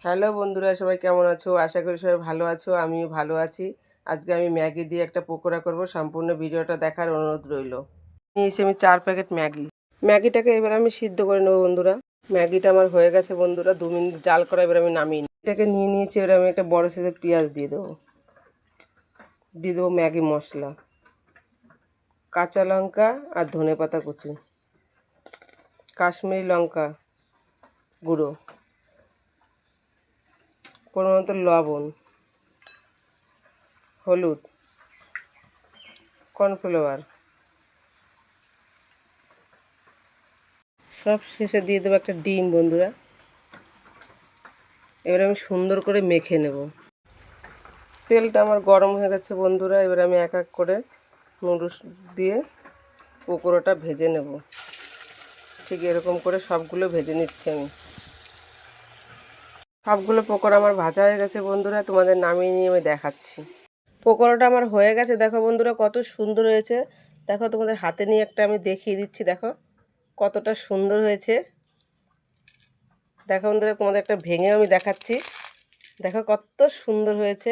Hello বন্ধুরা, সবাই কেমন আছো? আশা করি সবাই ভালো আছো। আমিও ভালো আছি। আজকে আমি ম্যাগি দিয়ে একটা পকোড়া করব। সম্পূর্ণ ভিডিওটা দেখার অনুরোধ রইল। নিয়েছি আমি 4 প্যাকেট ম্যাগি। ম্যাগিটাকে এবার আমি সিদ্ধ করে নেবো বন্ধুরা। ম্যাগিটা আমার হয়ে গেছে বন্ধুরা, 2 মিনিট জাল করা। এবার আমি নামিয়ে নিই। এটাকে নিয়ে নিয়েছি। এবার আমি একটা বড় সাইজের পেঁয়াজ দিয়ে দেবো। ম্যাগি মশলা, কাঁচা লঙ্কা আর ধনেপাতা কুচি, কাশ্মীরি লঙ্কা গুঁড়ো, পরিমাণ মতো লবণ, হলুদ, কর্নফ্লাওয়ার, সব শেষে দিয়ে দেবো একটা ডিম বন্ধুরা। এবার আমি সুন্দর করে মেখে নেব। তেলটা আমার গরম হয়ে গেছে বন্ধুরা। এবার আমি এক এক করে নুডলস দিয়ে পকোড়াটা ভেজে নেব। ঠিক এরকম করে সবগুলো ভেজে নিচ্ছি আমি। সবগুলো পকোড়া আমার ভাজা হয়ে গেছে বন্ধুরা। তোমাদের নামিয়ে নিয়ে আমি দেখাচ্ছি। পকোড়াটা আমার হয়ে গেছে, দেখো বন্ধুরা কত সুন্দর হয়েছে। দেখো তোমাদের হাতে নিয়ে একটা আমি দেখিয়ে দিচ্ছি, দেখো কতটা সুন্দর হয়েছে। দেখো বন্ধুরা, তোমাদের একটা ভেঙে আমি দেখাচ্ছি। দেখো কত সুন্দর হয়েছে।